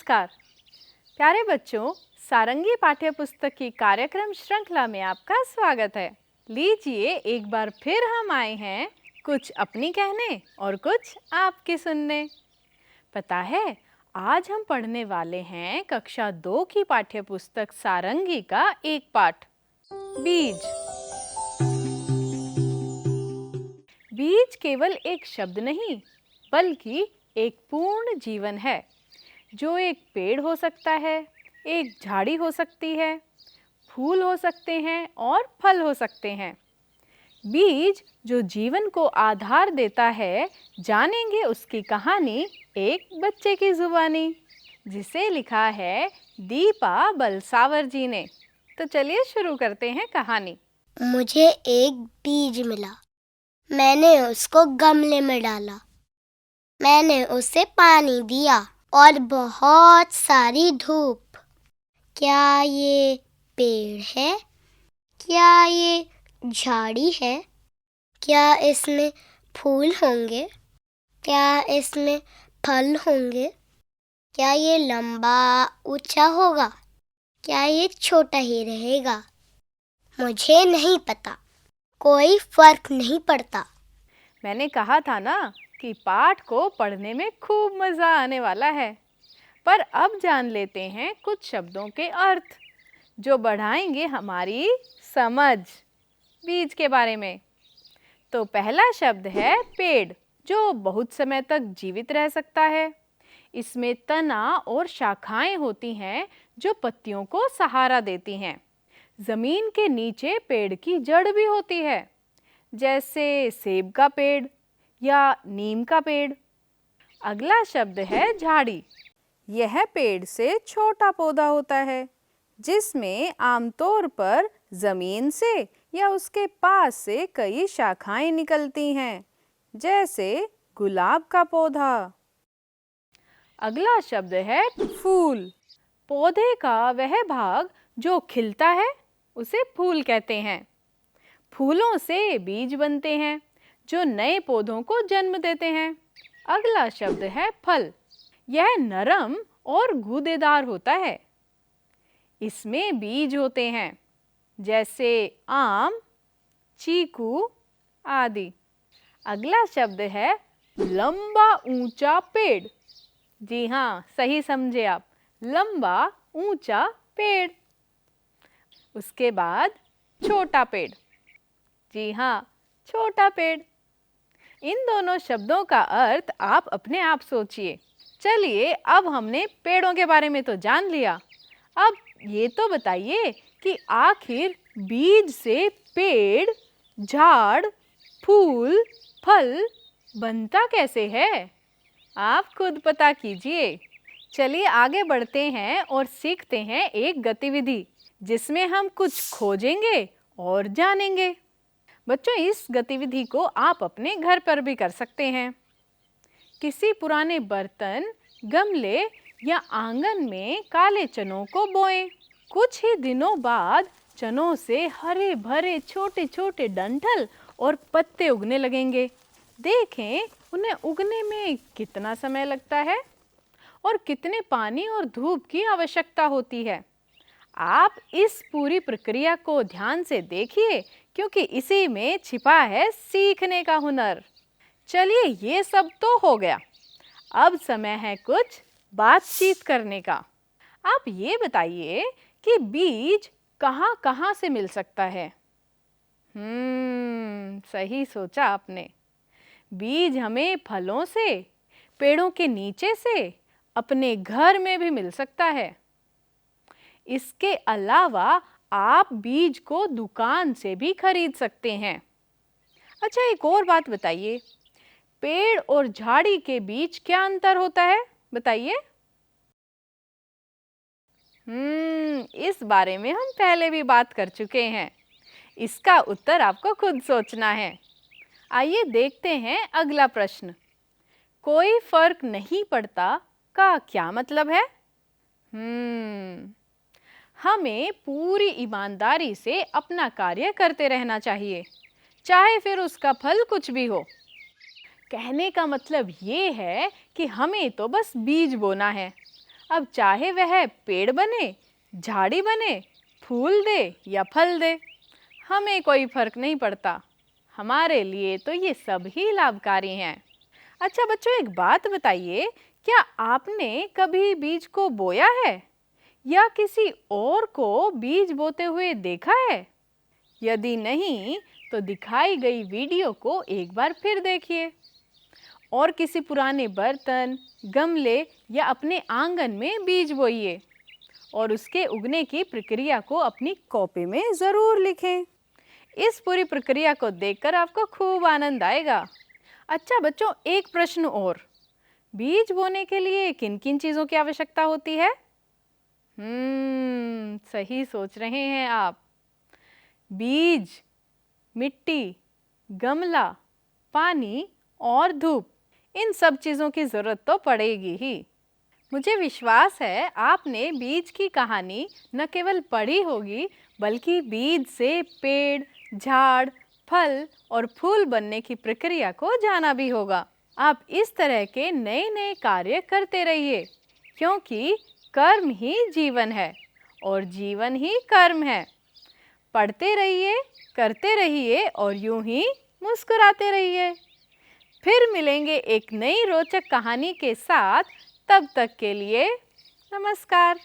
नमस्कार प्यारे बच्चों, सारंगी पाठ्य पुस्तक की कार्यक्रम श्रृंखला में आपका स्वागत है। लीजिए एक बार फिर हम आए हैं कुछ अपनी कहने और कुछ आपकी सुनने। पता है, आज हम पढ़ने वाले हैं कक्षा 2 की पाठ्य पुस्तक सारंगी का एक पाठ, बीज। बीज केवल एक शब्द नहीं बल्कि एक पूर्ण जीवन है, जो एक पेड़ हो सकता है, एक झाड़ी हो सकती है, फूल हो सकते हैं और फल हो सकते हैं। बीज जो जीवन को आधार देता है, जानेंगे उसकी कहानी एक बच्चे की जुबानी, जिसे लिखा है दीपा बलसावर जी ने। तो चलिए शुरू करते हैं कहानी। मुझे एक बीज मिला। मैंने उसको गमले में डाला। मैंने उसे पानी दिया और बहुत सारी धूप। क्या ये पेड़ है? क्या ये झाड़ी है? क्या इसमें फूल होंगे? क्या इसमें फल होंगे? क्या ये लंबा ऊंचा होगा? क्या ये छोटा ही रहेगा? मुझे नहीं पता, कोई फर्क नहीं पड़ता। मैंने कहा था ना कि पाठ को पढ़ने में खूब मज़ा आने वाला है। पर अब जान लेते हैं कुछ शब्दों के अर्थ, जो बढ़ाएंगे हमारी समझ बीज के बारे में। तो पहला शब्द है पेड़, जो बहुत समय तक जीवित रह सकता है। इसमें तना और शाखाएं होती हैं जो पत्तियों को सहारा देती हैं। जमीन के नीचे पेड़ की जड़ भी होती है, जैसे सेब का पेड़ या नीम का पेड़। अगला शब्द है झाड़ी। यह पेड़ से छोटा पौधा होता है, जिसमें आमतौर पर जमीन से या उसके पास से कई शाखाएं निकलती हैं, जैसे गुलाब का पौधा। अगला शब्द है फूल। पौधे का वह भाग जो खिलता है, उसे फूल कहते हैं। फूलों से बीज बनते हैं, जो नए पौधों को जन्म देते हैं। अगला शब्द है फल। यह नरम और गूदेदार होता है। इसमें बीज होते हैं, जैसे आम, चीकू आदि। अगला शब्द है लंबा ऊंचा पेड़। जी हाँ, सही समझे आप, लंबा ऊंचा पेड़। उसके बाद छोटा पेड़। जी हाँ, छोटा पेड़। इन दोनों शब्दों का अर्थ आप अपने आप सोचिए। चलिए, अब हमने पेड़ों के बारे में तो जान लिया। अब ये तो बताइए कि आखिर बीज से पेड़, झाड़, फूल, फल बनता कैसे है? आप खुद पता कीजिए। चलिए आगे बढ़ते हैं और सीखते हैं एक गतिविधि, जिसमें हम कुछ खोजेंगे और जानेंगे। बच्चों, इस गतिविधि को आप अपने घर पर भी कर सकते हैं। किसी पुराने बर्तन, गमले या आंगन में काले चनों को बोएं। कुछ ही दिनों बाद चनों से हरे भरे छोटे छोटे डंठल और पत्ते उगने लगेंगे। देखें उन्हें उगने में कितना समय लगता है और कितने पानी और धूप की आवश्यकता होती है। आप इस पूरी प्रक्रिया को ध्यान से देखिए, क्योंकि इसी में छिपा है सीखने का हुनर। चलिए, ये सब तो हो गया। अब समय है कुछ बातचीत करने का। आप ये बताइए कि बीज कहाँ कहाँ से मिल सकता है? सही सोचा आपने। बीज हमें फलों से, पेड़ों के नीचे से, अपने घर में भी मिल सकता है। इसके अलावा आप बीज को दुकान से भी खरीद सकते हैं। अच्छा, एक और बात बताइए, पेड़ और झाड़ी के बीच क्या अंतर होता है? बताइए। इस बारे में हम पहले भी बात कर चुके हैं। इसका उत्तर आपको खुद सोचना है। आइए देखते हैं अगला प्रश्न। कोई फर्क नहीं पड़ता का क्या मतलब है? हमें पूरी ईमानदारी से अपना कार्य करते रहना चाहिए, चाहे फिर उसका फल कुछ भी हो। कहने का मतलब ये है कि हमें तो बस बीज बोना है, अब चाहे वह पेड़ बने, झाड़ी बने, फूल दे या फल दे, हमें कोई फर्क नहीं पड़ता। हमारे लिए तो ये सब ही लाभकारी हैं। अच्छा बच्चों, एक बात बताइए, क्या आपने कभी बीज को बोया है या किसी और को बीज बोते हुए देखा है? यदि नहीं तो दिखाई गई वीडियो को एक बार फिर देखिए और किसी पुराने बर्तन, गमले या अपने आंगन में बीज बोइए और उसके उगने की प्रक्रिया को अपनी कॉपी में ज़रूर लिखें। इस पूरी प्रक्रिया को देखकर आपको खूब आनंद आएगा। अच्छा बच्चों, एक प्रश्न और, बीज बोने के लिए किन किन चीज़ों की आवश्यकता होती है? सही सोच रहे हैं आप। बीज, मिट्टी, गमला, पानी और धूप, इन सब चीज़ों की ज़रूरत तो पड़ेगी ही। मुझे विश्वास है आपने बीज की कहानी न केवल पढ़ी होगी बल्कि बीज से पेड़, झाड़, फल और फूल बनने की प्रक्रिया को जाना भी होगा। आप इस तरह के नए नए कार्य करते रहिए, क्योंकि कर्म ही जीवन है और जीवन ही कर्म है। पढ़ते रहिए, करते रहिए और यूं ही मुस्कुराते रहिए। फिर मिलेंगे एक नई रोचक कहानी के साथ। तब तक के लिए नमस्कार।